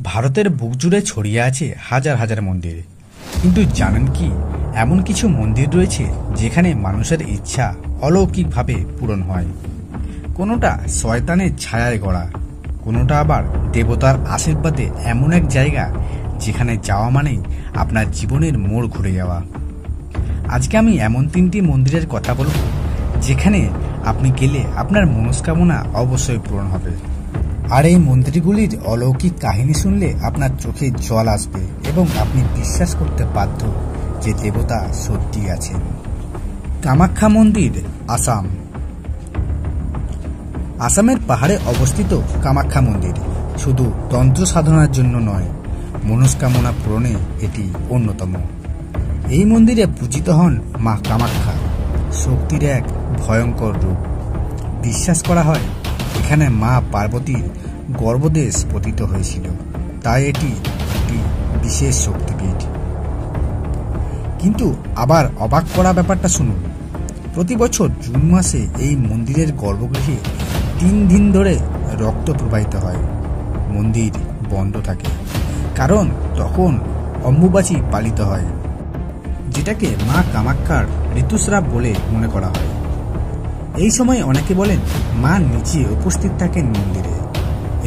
ভারতের বুক জুড়ে ছড়িয়ে আছে হাজার হাজার মন্দির, কিন্তু জানেন কি এমন কিছু মন্দির রয়েছে যেখানে মানুষের ইচ্ছা অলৌকিকভাবে পূরণ হয়। কোনোটা শয়তানের ছায়ায় গড়া, কোনোটা আবার দেবতার আশীর্বাদে এমন এক জায়গা যেখানে যাওয়া মানেই আপনার জীবনের মোড় ঘুরে যাওয়া। আজকে আমি এমন 3টি মন্দিরের কথা বলব যেখানে আপনি গেলে আপনার মনস্কামনা অবশ্যই পূরণ হবে। আর এই মন্দিরগুলির অলৌকিক কাহিনী শুনলে আপনার চোখে জল আসবে এবং আপনি বিশ্বাস করতে বাধ্য যে দেবতা সত্যি আছেন। কামাখ্যা মন্দির, আসাম। আসামের পাহাড়ে অবস্থিত কামাখ্যা মন্দির শুধু তন্ত্র সাধনার জন্য নয়, মনস্কামনা পূরণে এটি অন্যতম। এই মন্দিরে পূজিত হন মা কামাখ্যা, শক্তির এক ভয়ঙ্কর রূপ। বিশ্বাস করা হয় এখানে মা পার্বতীর গর্ভদেশ পতিত হয়েছিল, তাই এটি একটি বিশেষ শক্তিপীঠ। কিন্তু আবার অবাক করা ব্যাপারটা শুনুন, প্রতি বছর জুন মাসে এই মন্দিরের গর্ভগৃহে 3 দিন ধরে রক্ত প্রবাহিত হয়। মন্দির বন্ধ থাকে কারণ তখন অম্বুবাচী পালিত হয়, যেটাকে মা কামাখ্যার ঋতুস্রাব বলে মনে করা হয়। এই সময় অনেকে বলেন মা নিচে উপস্থিত থাকেন মন্দিরে।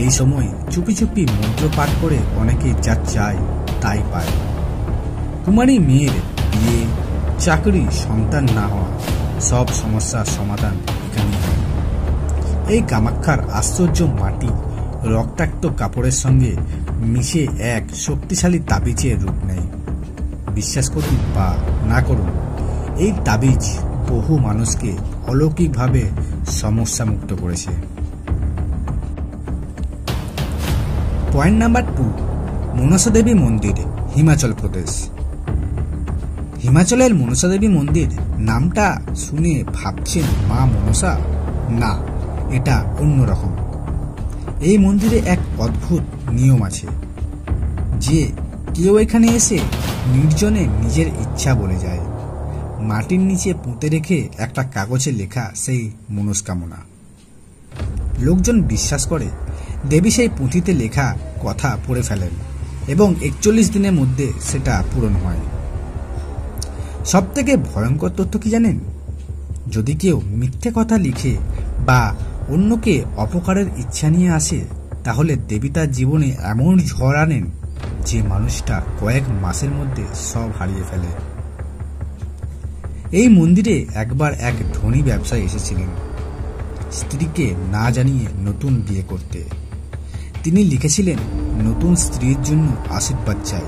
এই সময় চুপি চুপি মন্ত্র পাঠ করে অনেকে যা চায় তাই পায়। কুমারী মেয়ের বিয়ে, চাকরি, সন্তান না হওয়া, সব সমস্যার সমাধান এখানে হয়। এই কামাখ্যার আশ্চর্য মাটি রক্তাক্ত কাপড়ের সঙ্গে মিশে এক শক্তিশালী তাবিজের রূপ নেয়। বিশ্বাস করুন বা না করুন, এই তাবিজ বহু মানুষকে অলৌকিকভাবে সমস্যামুক্ত করেছে। পয়েন্ট নাম্বার 2, মনসা দেবী মন্দির, হিমাচল প্রদেশ। হিমাচলের মনসা দেবী মন্দির নামটা শুনে ভাবছেন মা মনসা? না, এটা অন্যরকম। এই মন্দিরে এক অদ্ভুত নিয়ম আছে যে কেউ এখানে এসে নির্জনে নিজের ইচ্ছা বলে যায়। মাটির নিচে পুঁতে রেখে একটা কাগজে লেখা সেই মনস্কামনা। লোকজন বিশ্বাস করে দেবী সেই পুঁথিতে লেখা কথা পড়ে ফেলেন এবং 41 দিনের মধ্যে সেটা পূরণ হয়। সব থেকে ভয়ঙ্কর তথ্য কি জানেন? যদি কেউ মিথ্যে কথা লিখে বা অন্যকে অপকারের ইচ্ছা নিয়ে আসে, তাহলে দেবী তার জীবনে এমন ঝড় আনেন যে মানুষটা কয়েক মাসের মধ্যে সব হারিয়ে ফেলে। এই মন্দিরে একবার এক ধনী ব্যবসায়ী এসেছিলেন স্ত্রীকে না জানিয়ে নতুন বিয়ে করতে। তিনি লিখেছিলেন নতুন স্ত্রীর জন্য আশীর্বাদ চাই।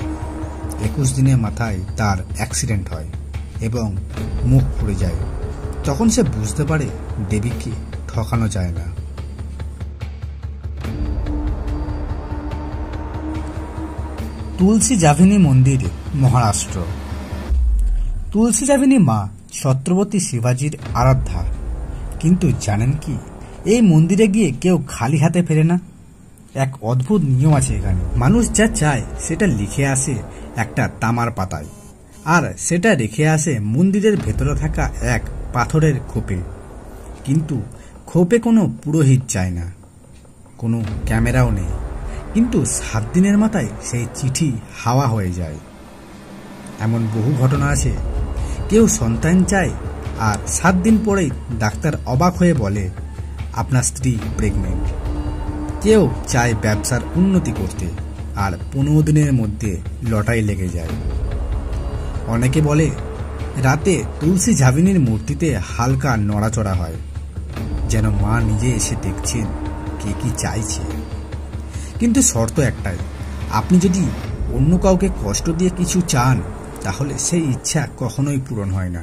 21 দিনের মাথায় তার অ্যাক্সিডেন্ট হয় এবং মুখ পুড়ে যায়। তখন সে বুঝতে পারে দেবীকে ঠকানো যায় না। তুলসী জাভিনী মন্দির, মহারাষ্ট্র। তুলসী জাভিনী মা ছত্রপতি শিবাজির আরাধ্যা। কিন্তু জানেন কি, এই মন্দিরে গিয়ে কেউ খালি হাতে ফেরে না। এক অদ্ভুত নিয়ম আছে এখানে। মানুষ যা চায় সেটা লিখে আসে একটা তামার পাতায়, আর সেটা রেখে আসে মন্দিরের ভেতরে থাকা এক পাথরের খোপে। কিন্তু খোপে কোনো পুরোহিত চায় না, কোনো ক্যামেরাও নেই। কিন্তু 7 দিনের মাথায় সেই চিঠি হাওয়া হয়ে যায়। এমন বহু ঘটনা আছে। কেউ সন্তান চায় আর 7 দিন পরেই ডাক্তার অবাক হয়ে বলে আপনার স্ত্রী প্রেগনেন্ট। কেউ চায় ব্যবসার উন্নতি করতে আর 15 দিনের মধ্যে লটারি লেগে যায়। অনেকে বলে রাতে তুলসী জাভিনীর মূর্তিতে হালকা নড়াচড়া হয়, যেন মা নিজে এসে দেখছেন কে কি চাইছে। কিন্তু শর্ত একটাই, আপনি যদি অন্য কাউকে কষ্ট দিয়ে কিছু চান, তাহলে সেই ইচ্ছা কখনোই পূরণ হয় না,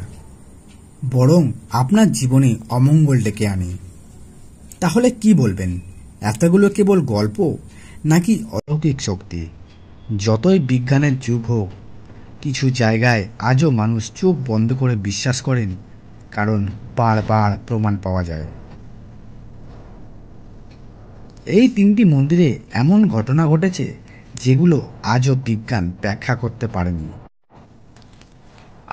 বরং আপনার জীবনে অমঙ্গল ডেকে আনে। তাহলে কি বলবেন, এতগুলো কেবল গল্প নাকি অলৌকিক শক্তি? যতই বিজ্ঞানের যুগ হোক, কিছু জায়গায় আজও মানুষ চোখ বন্ধ করে বিশ্বাস করেন, কারণ বারবার প্রমাণ পাওয়া যায়। এই 3টি মন্দিরে এমন ঘটনা ঘটেছে যেগুলো আজও বিজ্ঞান ব্যাখ্যা করতে পারেনি।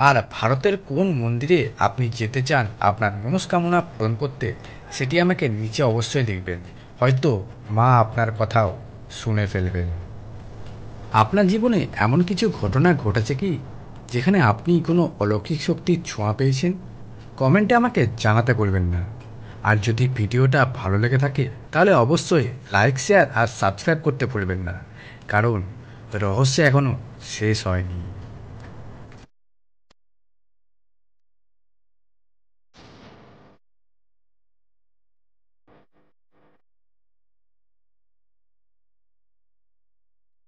আর ভারতের কোন মন্দিরে আপনি যেতে চান আপনার মনস্কামনা পূরণ করতে, সেটি আমাকে নিচে অবশ্যই লিখবেন। হয়তো মা আপনার কথাও শুনে ফেলবেন। আপনার জীবনে এমন কিছু ঘটনা ঘটেছে কি যেখানে আপনি কোনো অলৌকিক শক্তির ছোঁয়া পেয়েছেন? কমেন্টে আমাকে জানাতে ভুলবেন না। আর যদি ভিডিওটা ভালো লেগে থাকে তাহলে অবশ্যই লাইক, শেয়ার আর সাবস্ক্রাইব করতে ভুলবেন না, কারণ রহস্য এখনও শেষ হয়নি।